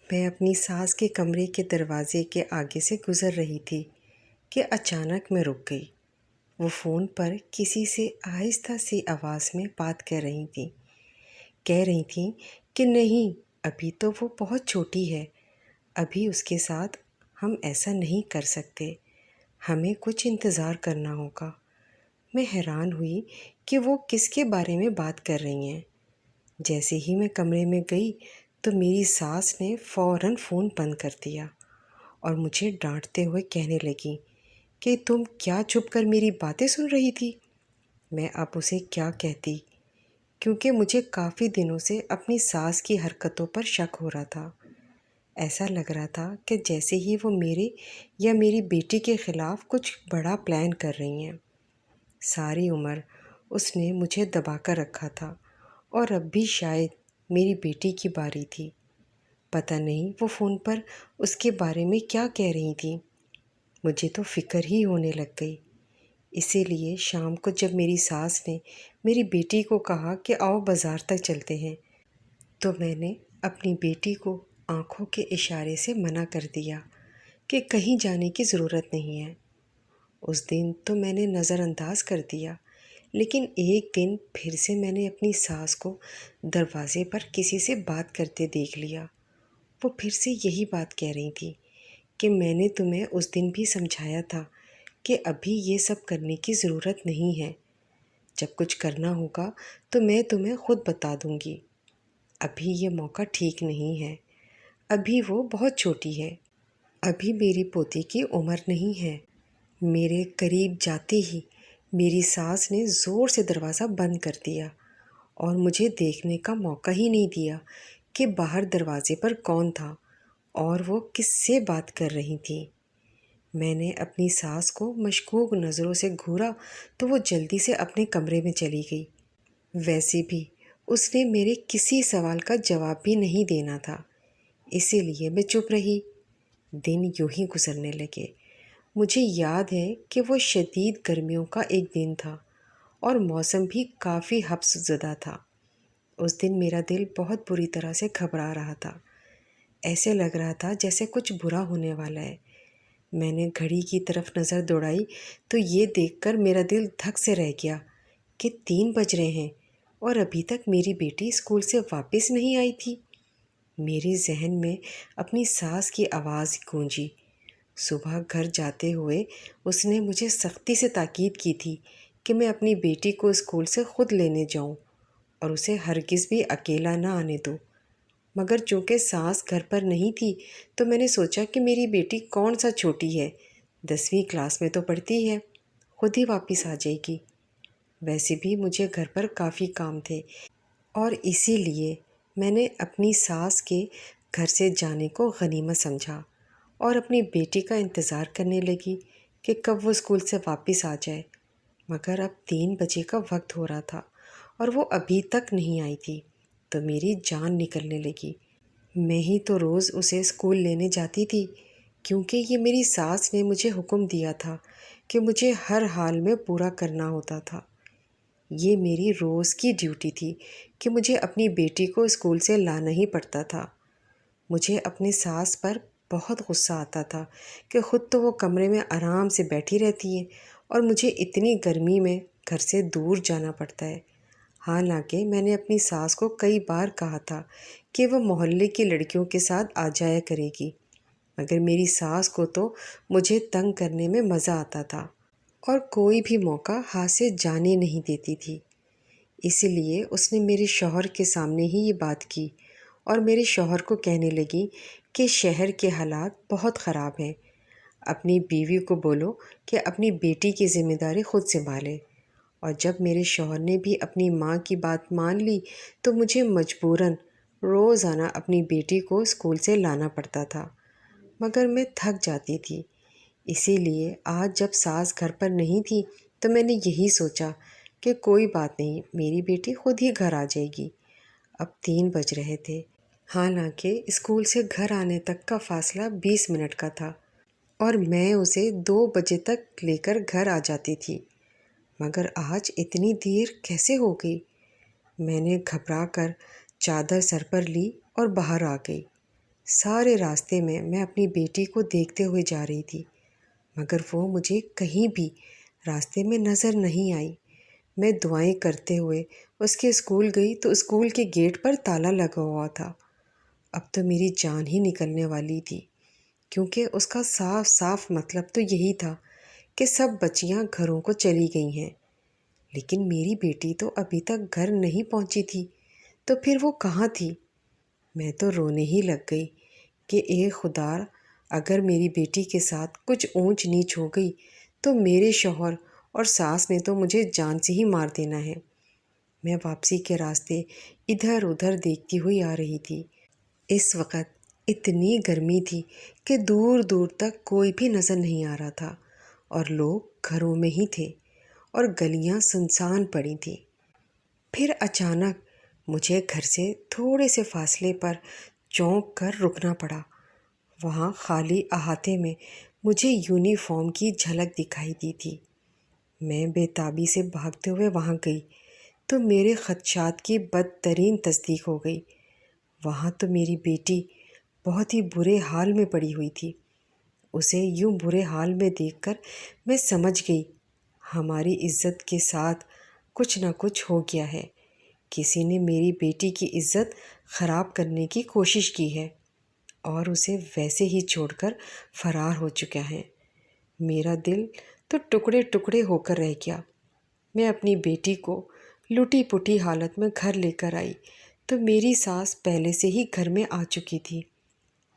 میں اپنی ساس کے کمرے کے دروازے کے آگے سے گزر رہی تھی کہ اچانک میں رک گئی۔ وہ فون پر کسی سے آہستہ سی آواز میں بات کر رہی تھیں۔ کہہ رہی تھیں کہ نہیں، ابھی تو وہ بہت چھوٹی ہے، ابھی اس کے ساتھ ہم ایسا نہیں کر سکتے، ہمیں کچھ انتظار کرنا ہوگا۔ میں حیران ہوئی کہ وہ کس کے بارے میں بات کر رہی ہیں۔ جیسے ہی میں کمرے میں گئی تو میری ساس نے فوراً فون بند کر دیا اور مجھے ڈانٹتے ہوئے کہنے لگی کہ تم کیا چھپ کر میری باتیں سن رہی تھی؟ میں اب اسے کیا کہتی، کیونکہ مجھے کافی دنوں سے اپنی ساس کی حرکتوں پر شک ہو رہا تھا۔ ایسا لگ رہا تھا کہ جیسے ہی وہ میرے یا میری بیٹی کے خلاف کچھ بڑا پلان کر رہی ہیں۔ ساری عمر اس نے مجھے دبا کر رکھا تھا اور اب بھی شاید میری بیٹی کی باری تھی۔ پتہ نہیں وہ فون پر اس کے بارے میں کیا کہہ رہی تھیں۔ مجھے تو فکر ہی ہونے لگ گئی۔ اسی لیے شام کو جب میری ساس نے میری بیٹی کو کہا کہ آؤ بازار تک چلتے ہیں، تو میں نے اپنی بیٹی کو آنکھوں کے اشارے سے منع کر دیا کہ کہیں جانے کی ضرورت نہیں ہے۔ اس دن تو میں نے نظر انداز کر دیا، لیکن ایک دن پھر سے میں نے اپنی ساس کو دروازے پر کسی سے بات کرتے دیکھ لیا۔ وہ پھر سے یہی بات کہہ رہی تھی کہ میں نے تمہیں اس دن بھی سمجھایا تھا کہ ابھی یہ سب کرنے کی ضرورت نہیں ہے، جب کچھ کرنا ہوگا تو میں تمہیں خود بتا دوں گی، ابھی یہ موقع ٹھیک نہیں ہے، ابھی وہ بہت چھوٹی ہے، ابھی میری پوتی کی عمر نہیں ہے۔ میرے قریب جاتے ہی میری ساس نے زور سے دروازہ بند کر دیا اور مجھے دیکھنے کا موقع ہی نہیں دیا کہ باہر دروازے پر کون تھا اور وہ کس سے بات کر رہی تھی۔ میں نے اپنی ساس کو مشکوک نظروں سے گھورا تو وہ جلدی سے اپنے کمرے میں چلی گئی۔ ویسے بھی اس نے میرے کسی سوال کا جواب بھی نہیں دینا تھا، اسی لیے میں چپ رہی۔ دن یوں ہی گزرنے لگے۔ مجھے یاد ہے کہ وہ شدید گرمیوں کا ایک دن تھا اور موسم بھی کافی حبس زدہ تھا۔ اس دن میرا دل بہت بری طرح سے گھبرا رہا تھا، ایسے لگ رہا تھا جیسے کچھ برا ہونے والا ہے۔ میں نے گھڑی کی طرف نظر دوڑائی تو یہ دیکھ کر میرا دل دھک سے رہ گیا کہ 3 بج رہے ہیں اور ابھی تک میری بیٹی اسکول سے واپس نہیں آئی تھی۔ میرے ذہن میں اپنی ساس کی آواز گونجی۔ صبح گھر جاتے ہوئے اس نے مجھے سختی سے تاکید کی تھی کہ میں اپنی بیٹی کو اسکول سے خود لینے جاؤں اور اسے ہرگز بھی اکیلا نہ آنے دوں، مگر چونکہ ساس گھر پر نہیں تھی تو میں نے سوچا کہ میری بیٹی کون سا چھوٹی ہے، 10ویں کلاس میں تو پڑھتی ہے، خود ہی واپس آ جائے گی۔ ویسے بھی مجھے گھر پر کافی کام تھے اور اسی لیے میں نے اپنی ساس کے گھر سے جانے کو غنیمت سمجھا اور اپنی بیٹی کا انتظار کرنے لگی کہ کب وہ اسکول سے واپس آ جائے، مگر اب 3 بجے کا وقت ہو رہا تھا اور وہ ابھی تک نہیں آئی تھی تو میری جان نکلنے لگی۔ میں ہی تو روز اسے اسکول لینے جاتی تھی، کیونکہ یہ میری ساس نے مجھے حکم دیا تھا کہ مجھے ہر حال میں پورا کرنا ہوتا تھا۔ یہ میری روز کی ڈیوٹی تھی کہ مجھے اپنی بیٹی کو اسکول سے لانا ہی پڑتا تھا۔ مجھے اپنے ساس پر بہت غصہ آتا تھا کہ خود تو وہ کمرے میں آرام سے بیٹھی رہتی ہیں اور مجھے اتنی گرمی میں گھر سے دور جانا پڑتا ہے۔ حالانکہ میں نے اپنی ساس کو کئی بار کہا تھا کہ وہ محلے کی لڑکیوں کے ساتھ آ جایا کرے گی، مگر میری ساس کو تو مجھے تنگ کرنے میں مزہ آتا تھا اور کوئی بھی موقع ہاتھ سے جانے نہیں دیتی تھی۔ اسی لیے اس نے میرے شوہر کے سامنے ہی یہ بات کی اور میرے شوہر کو کہنے لگی کہ شہر کے حالات بہت خراب ہیں، اپنی بیوی کو بولو کہ اپنی بیٹی کی ذمہ داری خود سنبھالے۔ اور جب میرے شوہر نے بھی اپنی ماں کی بات مان لی تو مجھے مجبوراً روزانہ اپنی بیٹی کو اسکول سے لانا پڑتا تھا، مگر میں تھک جاتی تھی۔ اسی لیے آج جب ساس گھر پر نہیں تھی تو میں نے یہی سوچا کہ کوئی بات نہیں، میری بیٹی خود ہی گھر آ جائے گی۔ اب 3 بج رہے تھے، حالانکہ اسکول سے گھر آنے تک کا فاصلہ 20 منٹ کا تھا اور میں اسے 2 بجے تک لے کر گھر آ جاتی تھی، مگر آج اتنی دیر کیسے ہو گئی؟ میں نے گھبرا کر چادر سر پر لی اور باہر آ گئی۔ سارے راستے میں اپنی بیٹی کو دیکھتے ہوئے جا رہی تھی، مگر وہ مجھے کہیں بھی راستے میں نظر نہیں آئی۔ میں دعائیں کرتے ہوئے اس کے اسکول گئی تو اسکول کے گیٹ پر تالا لگا ہوا تھا۔ اب تو میری جان ہی نکلنے والی تھی، کیونکہ اس کا صاف صاف مطلب تو یہی تھا کہ سب بچیاں گھروں کو چلی گئی ہیں، لیکن میری بیٹی تو ابھی تک گھر نہیں پہنچی تھی، تو پھر وہ کہاں تھی؟ میں تو رونے ہی لگ گئی کہ اے خدا، اگر میری بیٹی کے ساتھ کچھ اونچ نیچ ہو گئی تو میرے شوہر اور ساس نے تو مجھے جان سے ہی مار دینا ہے۔ میں واپسی کے راستے ادھر ادھر دیکھتی ہوئی آ رہی تھی۔ اس وقت اتنی گرمی تھی کہ دور دور تک کوئی بھی نظر نہیں آ رہا تھا، اور لوگ گھروں میں ہی تھے اور گلیاں سنسان پڑی تھیں۔ پھر اچانک مجھے گھر سے تھوڑے سے فاصلے پر چونک کر رکنا پڑا۔ وہاں خالی احاطے میں مجھے یونیفارم کی جھلک دکھائی دی تھی۔ میں بے تابی سے بھاگتے ہوئے وہاں گئی تو میرے خدشات کی بدترین تصدیق ہو گئی۔ وہاں تو میری بیٹی بہت ہی برے حال میں پڑی ہوئی تھی۔ اسے یوں برے حال میں دیکھ کر میں سمجھ گئی ہماری عزت کے ساتھ کچھ نہ کچھ ہو گیا ہے۔ کسی نے میری بیٹی کی عزت خراب کرنے کی کوشش کی ہے اور اسے ویسے ہی چھوڑ کر فرار ہو چکا ہے۔ میرا دل تو ٹکڑے ٹکڑے ہو کر رہ گیا۔ میں اپنی بیٹی کو لٹی پٹی حالت میں گھر لے کر آئی تو میری ساس پہلے سے ہی گھر میں آ چکی تھی۔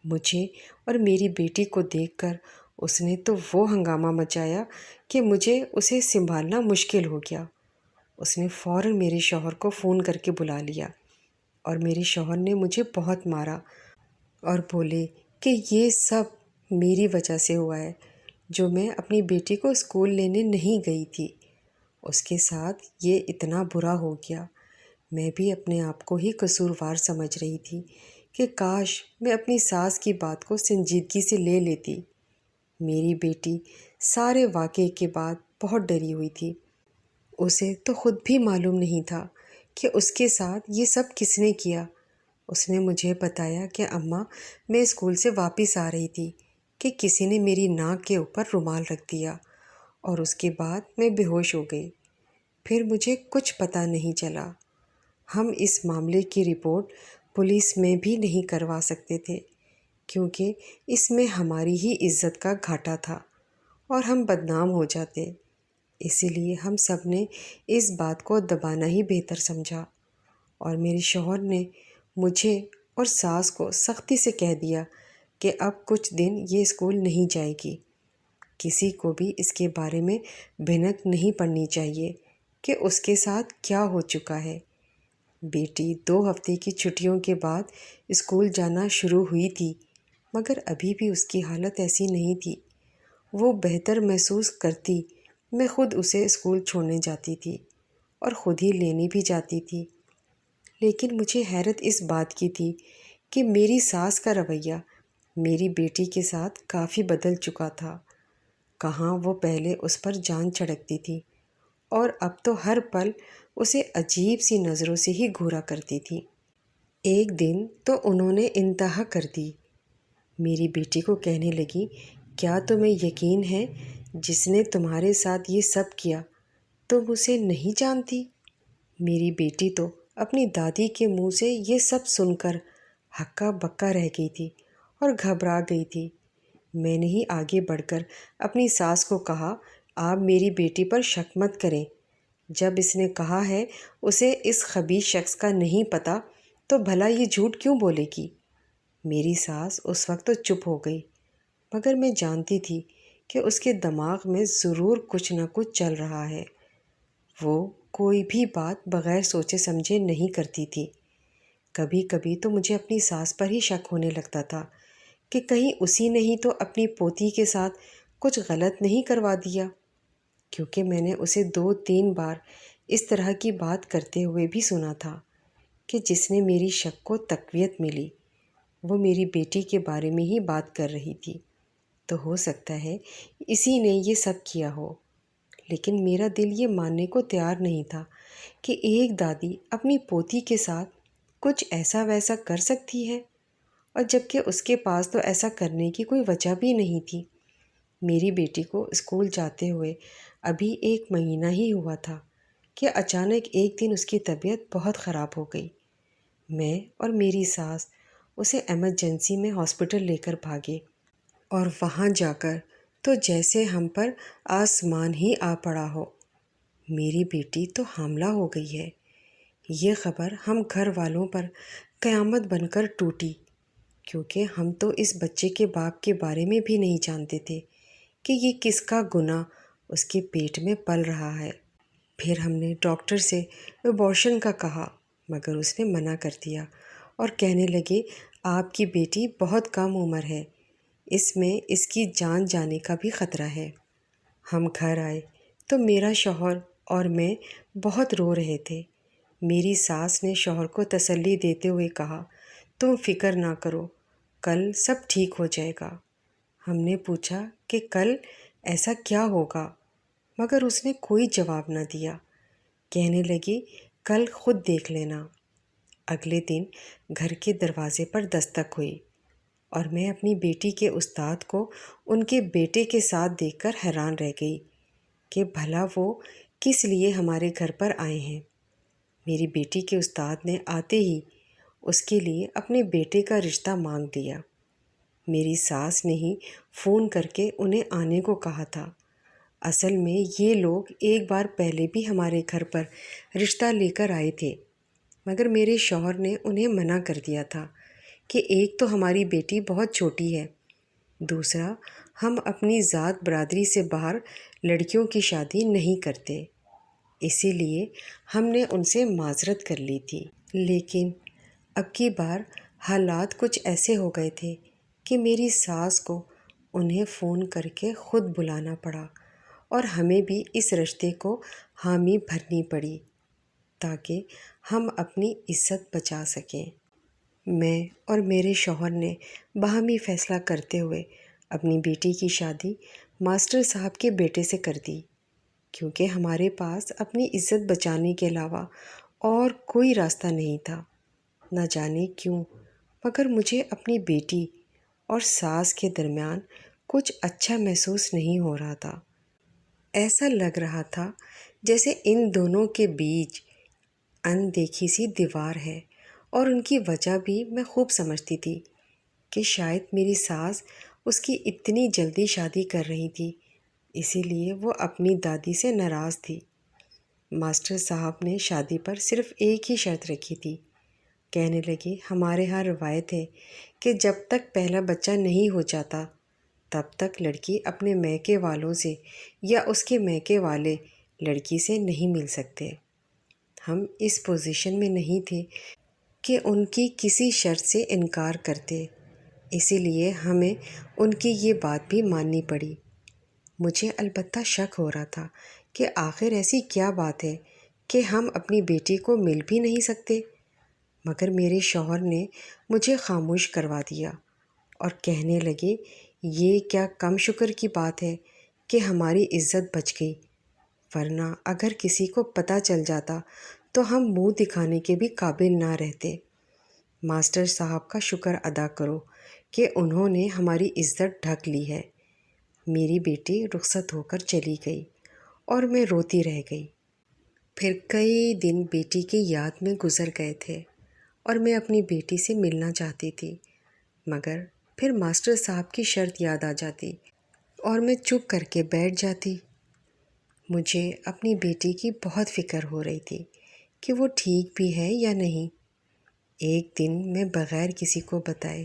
مجھے اور میری بیٹی کو دیکھ کر اس نے تو وہ ہنگامہ مچایا کہ مجھے اسے سنبھالنا مشکل ہو گیا۔ اس نے فوراً میرے شوہر کو فون کر کے بلا لیا، اور میرے شوہر نے مجھے بہت مارا اور بولے کہ یہ سب میری وجہ سے ہوا ہے، جو میں اپنی بیٹی کو اسکول لینے نہیں گئی تھی۔ اس کے ساتھ یہ اتنا برا ہو گیا۔ میں بھی اپنے آپ کو ہی قصوروار سمجھ رہی تھی کہ کاش میں اپنی ساس کی بات کو سنجیدگی سے لے لیتی۔ میری بیٹی سارے واقعے کے بعد بہت ڈری ہوئی تھی۔ اسے تو خود بھی معلوم نہیں تھا کہ اس کے ساتھ یہ سب کس نے کیا۔ اس نے مجھے بتایا کہ اماں، میں اسکول سے واپس آ رہی تھی کہ کسی نے میری ناک کے اوپر رومال رکھ دیا، اور اس کے بعد میں بے ہوش ہو گئی۔ پھر مجھے کچھ پتہ نہیں چلا۔ ہم اس معاملے کی رپورٹ پولیس میں بھی نہیں کروا سکتے تھے، کیونکہ اس میں ہماری ہی عزت کا گھاٹا تھا اور ہم بدنام ہو جاتے۔ اسی لیے ہم سب نے اس بات کو دبانا ہی بہتر سمجھا، اور میرے شوہر نے مجھے اور ساس کو سختی سے کہہ دیا کہ اب کچھ دن یہ اسکول نہیں جائے گی۔ کسی کو بھی اس کے بارے میں بھنک نہیں پڑنی چاہیے کہ اس کے ساتھ کیا ہو چکا ہے۔ بیٹی 2 ہفتے کی چھٹیوں کے بعد اسکول جانا شروع ہوئی تھی، مگر ابھی بھی اس کی حالت ایسی نہیں تھی۔ وہ بہتر محسوس کرتی میں خود اسے اسکول چھوڑنے جاتی تھی اور خود ہی لینے بھی جاتی تھی۔ لیکن مجھے حیرت اس بات کی تھی کہ میری ساس کا رویہ میری بیٹی کے ساتھ کافی بدل چکا تھا۔ کہاں وہ پہلے اس پر جان چھڑکتی تھی، اور اب تو ہر پل اسے عجیب سی نظروں سے ہی گھورا کرتی تھی۔ ایک دن تو انہوں نے انتہا کر دی۔ میری بیٹی کو کہنے لگی، کیا تمہیں یقین ہے جس نے تمہارے ساتھ یہ سب کیا تم اسے نہیں جانتی؟ میری بیٹی تو اپنی دادی کے منہ سے یہ سب سن کر ہکا بکا رہ گئی تھی اور گھبرا گئی تھی۔ میں نے ہی آگے بڑھ کر اپنی ساس کو کہا، آپ میری بیٹی پر شک مت کریں۔ جب اس نے کہا ہے اسے اس خبیث شخص کا نہیں پتہ، تو بھلا یہ جھوٹ کیوں بولے گی؟ میری ساس اس وقت تو چپ ہو گئی، مگر میں جانتی تھی کہ اس کے دماغ میں ضرور کچھ نہ کچھ چل رہا ہے۔ وہ کوئی بھی بات بغیر سوچے سمجھے نہیں کرتی تھی۔ کبھی کبھی تو مجھے اپنی ساس پر ہی شک ہونے لگتا تھا کہ کہیں اسی نے ہی تو اپنی پوتی کے ساتھ کچھ غلط نہیں کروا دیا، کیونکہ میں نے اسے 2-3 بار اس طرح کی بات کرتے ہوئے بھی سنا تھا کہ جس نے میری شک کو تقویت ملی وہ میری بیٹی کے بارے میں ہی بات کر رہی تھی۔ تو ہو سکتا ہے اسی نے یہ سب کیا ہو، لیکن میرا دل یہ ماننے کو تیار نہیں تھا کہ ایک دادی اپنی پوتی کے ساتھ کچھ ایسا ویسا کر سکتی ہے، اور جبکہ اس کے پاس تو ایسا کرنے کی کوئی وجہ بھی نہیں تھی۔ میری بیٹی کو اسکول جاتے ہوئے ابھی 1 مہینہ ہی ہوا تھا کہ اچانک ایک دن اس کی طبیعت بہت خراب ہو گئی۔ میں اور میری ساس اسے ایمرجنسی میں ہاسپٹل لے کر بھاگے، اور وہاں جا کر تو جیسے ہم پر آسمان ہی آ پڑا ہو۔ میری بیٹی تو حاملہ ہو گئی ہے۔ یہ خبر ہم گھر والوں پر قیامت بن کر ٹوٹی، کیونکہ ہم تو اس بچے کے باپ کے بارے میں بھی نہیں جانتے تھے کہ یہ کس کا گناہ اس کے پیٹ میں پل رہا ہے۔ پھر ہم نے ڈاکٹر سے ابارشن کا کہا، مگر اس نے منع کر دیا اور کہنے لگے آپ کی بیٹی بہت کم عمر ہے، اس میں اس کی جان جانے کا بھی خطرہ ہے۔ ہم گھر آئے تو میرا شوہر اور میں بہت رو رہے تھے۔ میری ساس نے شوہر کو تسلی دیتے ہوئے کہا، تم فکر نہ کرو، کل سب ٹھیک ہو جائے گا۔ ہم نے پوچھا کہ کل ایسا کیا ہوگا، مگر اس نے کوئی جواب نہ دیا۔ کہنے لگی کل خود دیکھ لینا۔ اگلے دن گھر کے دروازے پر دستک ہوئی، اور میں اپنی بیٹی کے استاد کو ان کے بیٹے کے ساتھ دیکھ کر حیران رہ گئی کہ بھلا وہ کس لیے ہمارے گھر پر آئے ہیں۔ میری بیٹی کے استاد نے آتے ہی اس کے لیے اپنے بیٹے کا رشتہ مانگ دیا۔ میری ساس نے ہی فون کر کے انہیں آنے کو کہا تھا۔ اصل میں یہ لوگ ایک بار پہلے بھی ہمارے گھر پر رشتہ لے کر آئے تھے، مگر میرے شوہر نے انہیں منع کر دیا تھا کہ ایک تو ہماری بیٹی بہت چھوٹی ہے، دوسرا ہم اپنی ذات برادری سے باہر لڑکیوں کی شادی نہیں کرتے۔ اسی لیے ہم نے ان سے معذرت کر لی تھی، لیکن اب کی بار حالات کچھ ایسے ہو گئے تھے کہ میری ساس کو انہیں فون کر کے خود بلانا پڑا، اور ہمیں بھی اس رشتے کو حامی بھرنی پڑی تاکہ ہم اپنی عزت بچا سکیں۔ میں اور میرے شوہر نے باہمی فیصلہ کرتے ہوئے اپنی بیٹی کی شادی ماسٹر صاحب کے بیٹے سے کر دی، کیونکہ ہمارے پاس اپنی عزت بچانے کے علاوہ اور کوئی راستہ نہیں تھا۔ نہ جانے کیوں، مگر مجھے اپنی بیٹی اور ساس کے درمیان کچھ اچھا محسوس نہیں ہو رہا تھا۔ ایسا لگ رہا تھا جیسے ان دونوں کے بیچ اندیکھی سی دیوار ہے، اور ان کی وجہ بھی میں خوب سمجھتی تھی کہ شاید میری ساس اس کی اتنی جلدی شادی کر رہی تھی، اسی لیے وہ اپنی دادی سے ناراض تھی۔ ماسٹر صاحب نے شادی پر صرف ایک ہی شرط رکھی تھی۔ کہنے لگے ہمارے ہاں روایت ہے کہ جب تک پہلا بچہ نہیں ہو جاتا تب تک لڑکی اپنے میکے والوں سے یا اس کے میکے والے لڑکی سے نہیں مل سکتے۔ ہم اس پوزیشن میں نہیں تھے کہ ان کی کسی شرط سے انکار کرتے، اسی لیے ہمیں ان کی یہ بات بھی ماننی پڑی۔ مجھے البتہ شک ہو رہا تھا کہ آخر ایسی کیا بات ہے کہ ہم اپنی بیٹی کو مل بھی نہیں سکتے، مگر میرے شوہر نے مجھے خاموش کروا دیا اور کہنے لگے یہ کیا کم شکر کی بات ہے کہ ہماری عزت بچ گئی، ورنہ اگر کسی کو پتہ چل جاتا تو ہم منہ دکھانے کے بھی قابل نہ رہتے۔ ماسٹر صاحب کا شکر ادا کرو کہ انہوں نے ہماری عزت ڈھک لی ہے۔ میری بیٹی رخصت ہو کر چلی گئی اور میں روتی رہ گئی۔ پھر کئی دن بیٹی کی یاد میں گزر گئے تھے اور میں اپنی بیٹی سے ملنا چاہتی تھی، مگر پھر ماسٹر صاحب کی شرط یاد آ جاتی اور میں چپ کر کے بیٹھ جاتی۔ مجھے اپنی بیٹی کی بہت فکر ہو رہی تھی کہ وہ ٹھیک بھی ہے یا نہیں۔ ایک دن میں بغیر کسی کو بتائے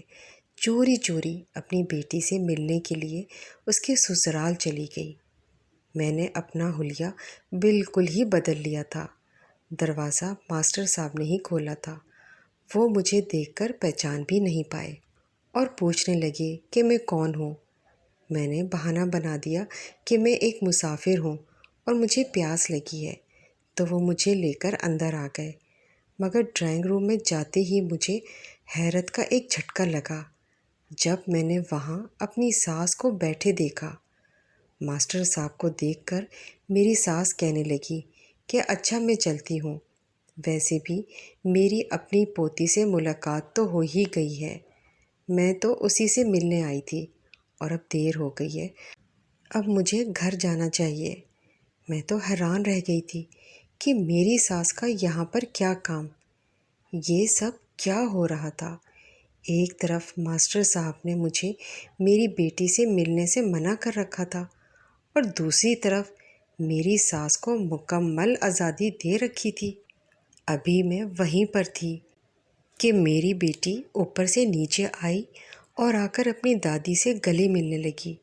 چوری چوری اپنی بیٹی سے ملنے کے لیے اس کے سسرال چلی گئی۔ میں نے اپنا حلیہ بالکل ہی بدل لیا تھا۔ دروازہ ماسٹر صاحب نے ہی کھولا تھا۔ وہ مجھے دیکھ کر پہچان بھی نہیں پائے اور پوچھنے لگے کہ میں کون ہوں۔ میں نے بہانہ بنا دیا کہ میں ایک مسافر ہوں اور مجھے پیاس لگی ہے، تو وہ مجھے لے کر اندر آ گئے، مگر ڈرائنگ روم میں جاتے ہی مجھے حیرت کا ایک جھٹکا لگا جب میں نے وہاں اپنی ساس کو بیٹھے دیکھا۔ ماسٹر صاحب کو دیکھ کر میری ساس کہنے لگی کہ اچھا میں چلتی ہوں، ویسے بھی میری اپنی پوتی سے ملاقات تو ہو ہی گئی ہے۔ میں تو اسی سے ملنے آئی تھی اور اب دیر ہو گئی ہے، اب مجھے گھر جانا چاہیے۔ میں تو حیران رہ گئی تھی کہ میری ساس کا یہاں پر کیا کام، یہ سب کیا ہو رہا تھا۔ ایک طرف ماسٹر صاحب نے مجھے میری بیٹی سے ملنے سے منع کر رکھا تھا اور دوسری طرف میری ساس کو مکمل آزادی دے رکھی تھی۔ ابھی میں وہیں پر تھی کہ میری بیٹی اوپر سے نیچے آئی اور آ کر اپنی دادی سے گلے ملنے لگی۔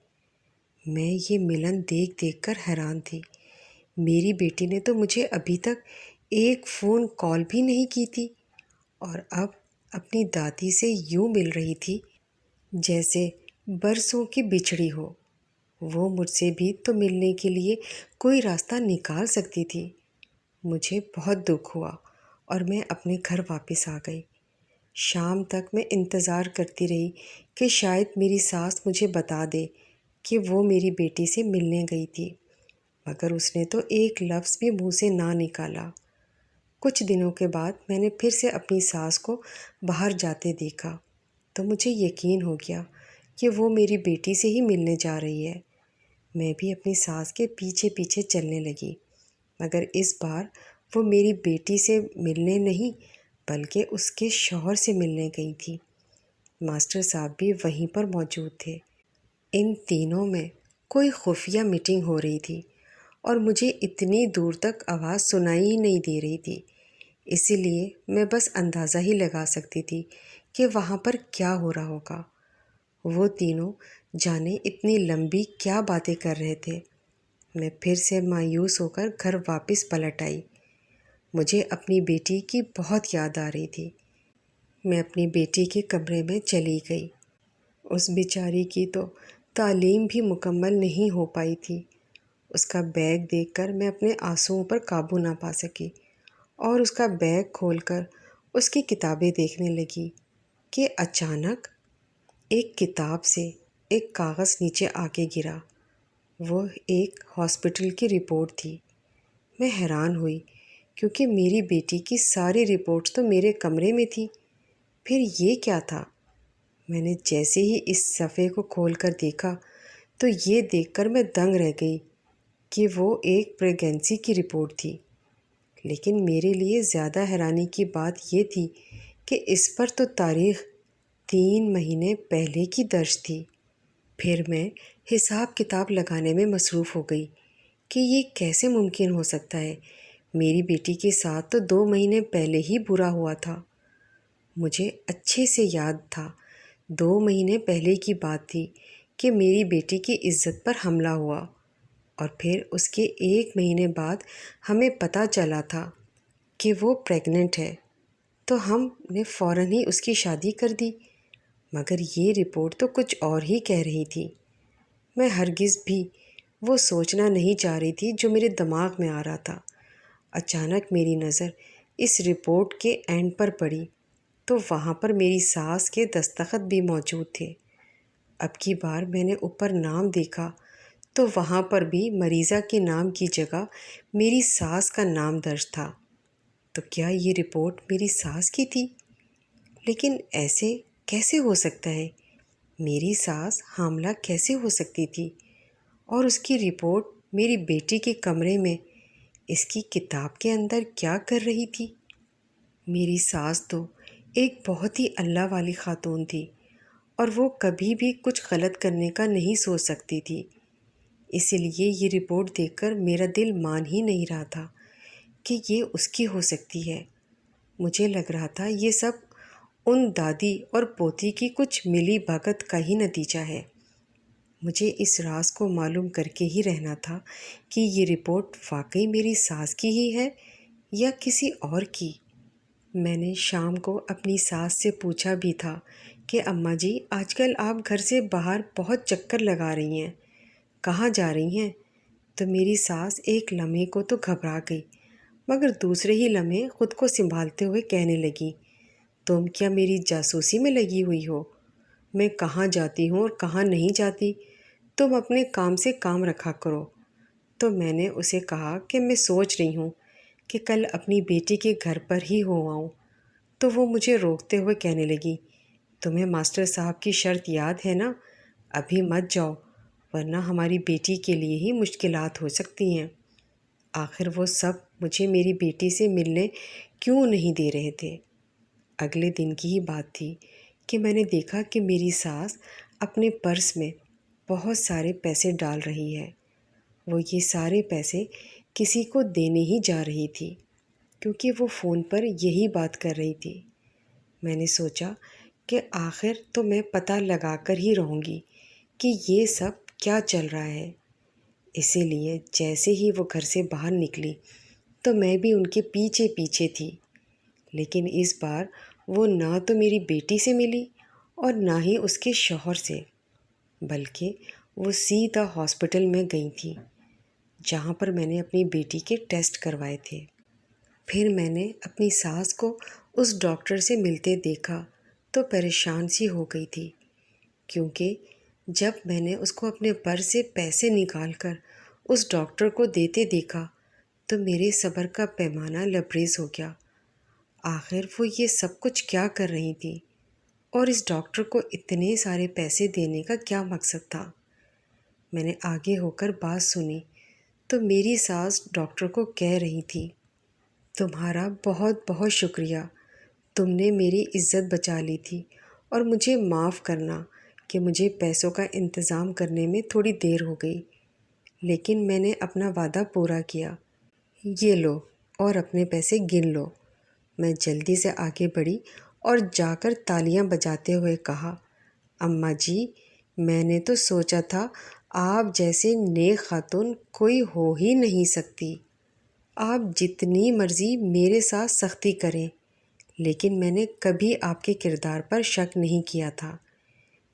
میں یہ ملن دیکھ دیکھ کر حیران تھی۔ میری بیٹی نے تو مجھے ابھی تک ایک فون کال بھی نہیں کی تھی اور اب اپنی دادی سے یوں مل رہی تھی جیسے برسوں کی بچھڑی ہو۔ وہ مجھ سے بھی تو ملنے کے لیے کوئی راستہ نکال سکتی تھی۔ مجھے بہت دکھ ہوا اور میں اپنے گھر واپس آ گئی۔ شام تک میں انتظار کرتی رہی کہ شاید میری ساس مجھے بتا دے کہ وہ میری بیٹی سے ملنے گئی تھی، مگر اس نے تو ایک لفظ بھی منہ سے نہ نکالا۔ کچھ دنوں کے بعد میں نے پھر سے اپنی ساس کو باہر جاتے دیکھا تو مجھے یقین ہو گیا کہ وہ میری بیٹی سے ہی ملنے جا رہی ہے۔ میں بھی اپنی ساس کے پیچھے پیچھے چلنے لگی، مگر اس بار وہ میری بیٹی سے ملنے نہیں بلکہ اس کے شوہر سے ملنے گئی تھی۔ ماسٹر صاحب بھی وہیں پر موجود تھے۔ ان تینوں میں کوئی خفیہ میٹنگ ہو رہی تھی اور مجھے اتنی دور تک آواز سنائی ہی نہیں دے رہی تھی، اسی لیے میں بس اندازہ ہی لگا سکتی تھی کہ وہاں پر کیا ہو رہا ہوگا۔ وہ تینوں جانے اتنی لمبی کیا باتیں کر رہے تھے۔ میں پھر سے مایوس ہو کر گھر واپس پلٹ آئی۔ مجھے اپنی بیٹی کی بہت یاد آ رہی تھی۔ میں اپنی بیٹی کے کمرے میں چلی گئی۔ اس بیچاری کی تو تعلیم بھی مکمل نہیں ہو پائی تھی۔ اس کا بیگ دیکھ کر میں اپنے آنسوؤں پر قابو نہ پا سکی اور اس کا بیگ کھول کر اس کی کتابیں دیکھنے لگی کہ اچانک ایک کتاب سے ایک کاغذ نیچے آ کے گرا۔ وہ ایک ہاسپٹل کی رپورٹ تھی۔ میں حیران ہوئی کیونکہ میری بیٹی کی ساری رپورٹس تو میرے کمرے میں تھی۔ پھر یہ کیا تھا؟ میں نے جیسے ہی اس صفحے کو کھول کر دیکھا تو یہ دیکھ کر میں دنگ رہ گئی کہ وہ ایک پریگنینسی کی رپورٹ تھی۔ لیکن میرے لیے زیادہ حیرانی کی بات یہ تھی کہ اس پر تو تاریخ 3 مہینے پہلے کی درج تھی۔ پھر میں حساب کتاب لگانے میں مصروف ہو گئی کہ یہ کیسے ممکن ہو سکتا ہے۔ میری بیٹی کے ساتھ تو 2 مہینے پہلے ہی برا ہوا تھا۔ مجھے اچھے سے یاد تھا 2 مہینے پہلے کی بات تھی کہ میری بیٹی کی عزت پر حملہ ہوا اور پھر اس کے 1 مہینے بعد ہمیں پتہ چلا تھا کہ وہ پریگننٹ ہے، تو ہم نے فوراً ہی اس کی شادی کر دی۔ مگر یہ رپورٹ تو کچھ اور ہی کہہ رہی تھی۔ میں ہرگز بھی وہ سوچنا نہیں چاہ رہی تھی جو میرے دماغ میں آ رہا تھا۔ اچانک میری نظر اس رپورٹ کے اینڈ پر پڑی تو وہاں پر میری ساس کے دستخط بھی موجود تھے۔ اب کی بار میں نے اوپر نام دیکھا تو وہاں پر بھی مریضہ کے نام کی جگہ میری ساس کا نام درج تھا۔ تو کیا یہ رپورٹ میری ساس کی تھی؟ لیکن ایسے کیسے ہو سکتا ہے؟ میری ساس حاملہ کیسے ہو سکتی تھی؟ اور اس کی رپورٹ میری بیٹی کے کمرے میں اس کی کتاب کے اندر کیا کر رہی تھی؟ میری ساس تو ایک بہت ہی اللہ والی خاتون تھی اور وہ کبھی بھی کچھ غلط کرنے کا نہیں سوچ سکتی تھی۔ اسی لیے یہ رپورٹ دیکھ کر میرا دل مان ہی نہیں رہا تھا کہ یہ اس کی ہو سکتی ہے۔ مجھے لگ رہا تھا یہ سب ان دادی اور پوتی کی کچھ ملی بھگت کا ہی نتیجہ ہے۔ مجھے اس راز کو معلوم کر کے ہی رہنا تھا کہ یہ رپورٹ واقعی میری ساس کی ہی ہے یا کسی اور کی۔ میں نے شام کو اپنی ساس سے پوچھا بھی تھا کہ اماں جی آج کل آپ گھر سے باہر بہت چکر لگا رہی ہیں، کہاں جا رہی ہیں؟ تو میری ساس ایک لمحے کو تو گھبرا گئی مگر دوسرے ہی لمحے خود کو سنبھالتے ہوئے کہنے لگی، تم کیا میری جاسوسی میں لگی ہوئی ہو؟ میں کہاں جاتی ہوں اور کہاں نہیں جاتی، تم اپنے کام سے کام رکھا کرو۔ تو میں نے اسے کہا کہ میں سوچ رہی ہوں کہ کل اپنی بیٹی کے گھر پر ہی ہو آؤں۔ تو وہ مجھے روکتے ہوئے کہنے لگی، تمہیں ماسٹر صاحب کی شرط یاد ہے نا؟ ابھی مت جاؤ ورنہ ہماری بیٹی کے لیے ہی مشکلات ہو سکتی ہیں۔ آخر وہ سب مجھے میری بیٹی سے ملنے کیوں نہیں دے رہے تھے؟ اگلے دن کی ہی بات تھی کہ میں نے دیکھا کہ میری ساس اپنے پرس میں بہت سارے پیسے ڈال رہی ہے۔ وہ یہ سارے پیسے کسی کو دینے ہی جا رہی تھی کیونکہ وہ فون پر یہی بات کر رہی تھی۔ میں نے سوچا کہ آخر تو میں پتہ لگا کر ہی رہوں گی کہ یہ سب کیا چل رہا ہے۔ اسی لیے جیسے ہی وہ گھر سے باہر نکلی تو میں بھی ان کے پیچھے پیچھے تھی، لیکن اس بار وہ نہ تو میری بیٹی سے ملی اور نہ ہی اس کے شوہر سے، بلکہ وہ سیدھا ہاسپٹل میں گئی تھی جہاں پر میں نے اپنی بیٹی کے ٹیسٹ کروائے تھے۔ پھر میں نے اپنی ساس کو اس ڈاکٹر سے ملتے دیکھا تو پریشان سی ہو گئی تھی، کیونکہ جب میں نے اس کو اپنے پرس سے پیسے نکال کر اس ڈاکٹر کو دیتے دیکھا تو میرے صبر کا پیمانہ لبریز ہو گیا۔ آخر وہ یہ سب کچھ کیا کر رہی تھی اور اس ڈاکٹر کو اتنے سارے پیسے دینے کا کیا مقصد تھا؟ میں نے آگے ہو کر بات سنی تو میری ساس ڈاکٹر کو کہہ رہی تھی، تمہارا بہت بہت شکریہ، تم نے میری عزت بچا لی تھی اور مجھے معاف کرنا کہ مجھے پیسوں کا انتظام کرنے میں تھوڑی دیر ہو گئی، لیکن میں نے اپنا وعدہ پورا کیا۔ یہ لو اور اپنے پیسے گن لو۔ میں جلدی سے آگے بڑھی اور جا کر تالیاں بجاتے ہوئے کہا، اماں جی، میں نے تو سوچا تھا آپ جیسے نیک خاتون کوئی ہو ہی نہیں سکتی۔ آپ جتنی مرضی میرے ساتھ سختی کریں، لیکن میں نے کبھی آپ کے کردار پر شک نہیں کیا تھا،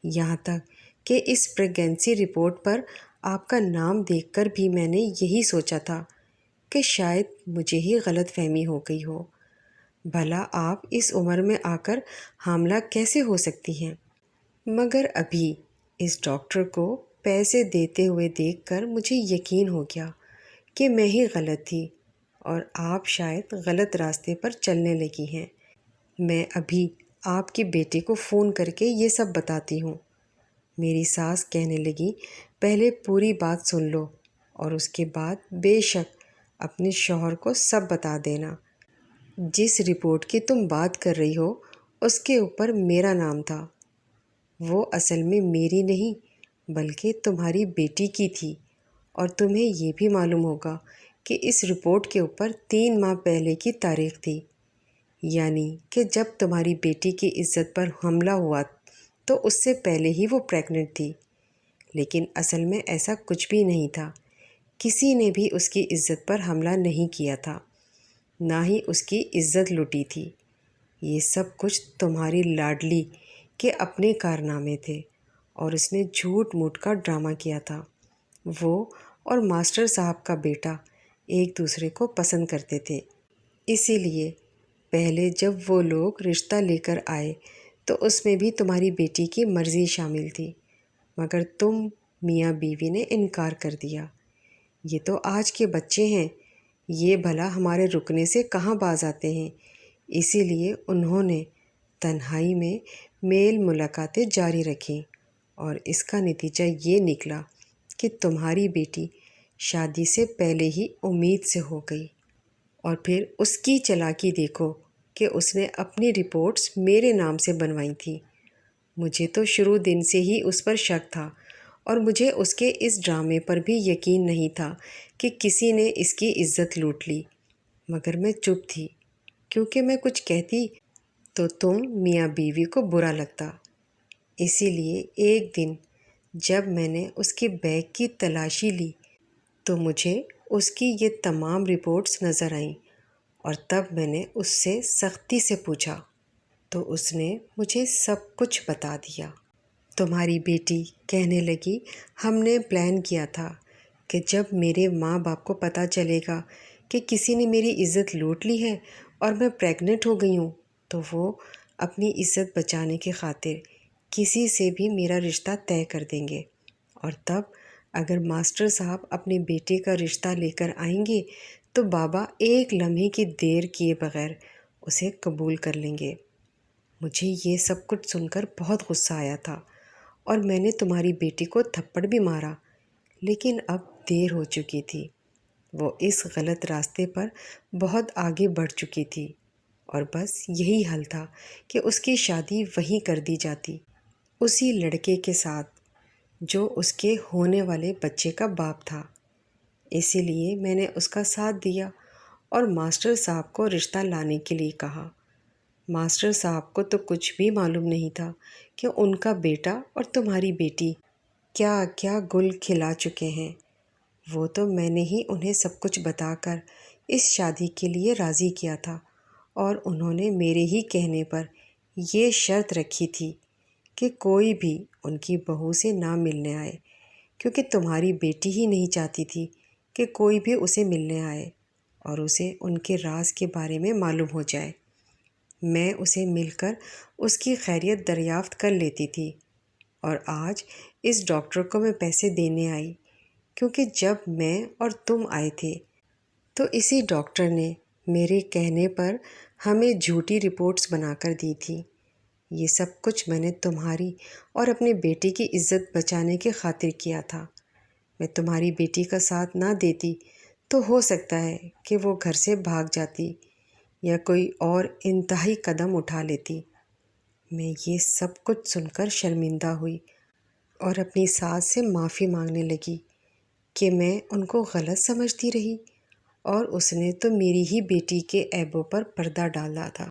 یہاں تک کہ اس پریگنینسی رپورٹ پر آپ کا نام دیکھ کر بھی میں نے یہی سوچا تھا کہ شاید مجھے ہی غلط فہمی ہو گئی ہو۔ بھلا آپ اس عمر میں آ کر حاملہ کیسے ہو سکتی ہیں؟ مگر ابھی اس ڈاکٹر کو پیسے دیتے ہوئے دیکھ کر مجھے یقین ہو گیا کہ میں ہی غلط تھی اور آپ شاید غلط راستے پر چلنے لگی ہیں۔ میں ابھی آپ کے بیٹے کو فون کر کے یہ سب بتاتی ہوں۔ میری ساس کہنے لگی، پہلے پوری بات سن لو اور اس کے بعد بے شک اپنے شوہر کو سب بتا دینا۔ جس رپورٹ کی تم بات کر رہی ہو اس کے اوپر میرا نام تھا، وہ اصل میں میری نہیں بلکہ تمہاری بیٹی کی تھی، اور تمہیں یہ بھی معلوم ہوگا کہ اس رپورٹ کے اوپر 3 ماہ پہلے کی تاریخ تھی، یعنی کہ جب تمہاری بیٹی کی عزت پر حملہ ہوا تو اس سے پہلے ہی وہ پریگننٹ تھی۔ لیکن اصل میں ایسا کچھ بھی نہیں تھا، کسی نے بھی اس کی عزت پر حملہ نہیں کیا تھا، نہ ہی اس کی عزت لوٹی تھی۔ یہ سب کچھ تمہاری لاڈلی کے اپنے کارنامے تھے اور اس نے جھوٹ موٹ کا ڈرامہ کیا تھا۔ وہ اور ماسٹر صاحب کا بیٹا ایک دوسرے کو پسند کرتے تھے، اسی لیے پہلے جب وہ لوگ رشتہ لے کر آئے تو اس میں بھی تمہاری بیٹی کی مرضی شامل تھی، مگر تم میاں بیوی نے انکار کر دیا۔ یہ تو آج کے بچے ہیں، یہ بھلا ہمارے رکنے سے کہاں باز آتے ہیں، اسی لیے انہوں نے تنہائی میں میل ملاقاتیں جاری رکھیں اور اس کا نتیجہ یہ نکلا کہ تمہاری بیٹی شادی سے پہلے ہی امید سے ہو گئی، اور پھر اس کی چالاکی دیکھو کہ اس نے اپنی رپورٹس میرے نام سے بنوائی تھیں۔ مجھے تو شروع دن سے ہی اس پر شک تھا اور مجھے اس کے اس ڈرامے پر بھی یقین نہیں تھا کہ کسی نے اس کی عزت لوٹ لی، مگر میں چپ تھی کیونکہ میں کچھ کہتی تو تم میاں بیوی کو برا لگتا۔ اسی لیے ایک دن جب میں نے اس کے بیگ کی تلاشی لی تو مجھے اس کی یہ تمام رپورٹس نظر آئیں، اور تب میں نے اس سے سختی سے پوچھا تو اس نے مجھے سب کچھ بتا دیا۔ تمہاری بیٹی کہنے لگی، ہم نے پلان کیا تھا کہ جب میرے ماں باپ کو پتہ چلے گا کہ کسی نے میری عزت لوٹ لی ہے اور میں پریگننٹ ہو گئی ہوں تو وہ اپنی عزت بچانے کی خاطر کسی سے بھی میرا رشتہ طے کر دیں گے، اور تب اگر ماسٹر صاحب اپنے بیٹے کا رشتہ لے کر آئیں گے تو بابا ایک لمحے کی دیر کیے بغیر اسے قبول کر لیں گے۔ مجھے یہ سب کچھ سن کر بہت غصہ آیا تھا اور میں نے تمہاری بیٹی کو تھپڑ بھی مارا، لیکن اب دیر ہو چکی تھی۔ وہ اس غلط راستے پر بہت آگے بڑھ چکی تھی اور بس یہی حل تھا کہ اس کی شادی وہیں کر دی جاتی، اسی لڑکے کے ساتھ جو اس کے ہونے والے بچے کا باپ تھا۔ اسی لیے میں نے اس کا ساتھ دیا اور ماسٹر صاحب کو رشتہ لانے کے لیے کہا۔ ماسٹر صاحب کو تو کچھ بھی معلوم نہیں تھا کہ ان کا بیٹا اور تمہاری بیٹی کیا کیا گل کھلا چکے ہیں۔ وہ تو میں نے ہی انہیں سب کچھ بتا کر اس شادی کے لیے راضی کیا تھا، اور انہوں نے میرے ہی کہنے پر یہ شرط رکھی تھی کہ کوئی بھی ان کی بہو سے نہ ملنے آئے، کیونکہ تمہاری بیٹی ہی نہیں چاہتی تھی کہ کوئی بھی اسے ملنے آئے اور اسے ان کے راز کے بارے میں معلوم ہو جائے۔ میں اسے مل کر اس کی خیریت دریافت کر لیتی تھی، اور آج اس ڈاکٹر کو میں پیسے دینے آئی، کیونکہ جب میں اور تم آئے تھے تو اسی ڈاکٹر نے میرے کہنے پر ہمیں جھوٹی رپورٹس بنا کر دی تھی۔ یہ سب کچھ میں نے تمہاری اور اپنے بیٹے کی عزت بچانے کی خاطر کیا تھا۔ میں تمہاری بیٹی کا ساتھ نہ دیتی تو ہو سکتا ہے کہ وہ گھر سے بھاگ جاتی یا کوئی اور انتہائی قدم اٹھا لیتی۔ میں یہ سب کچھ سن کر شرمندہ ہوئی اور اپنی ساس سے معافی مانگنے لگی کہ میں ان کو غلط سمجھتی رہی، اور اس نے تو میری ہی بیٹی کے عیبوں پر پردہ ڈالا تھا۔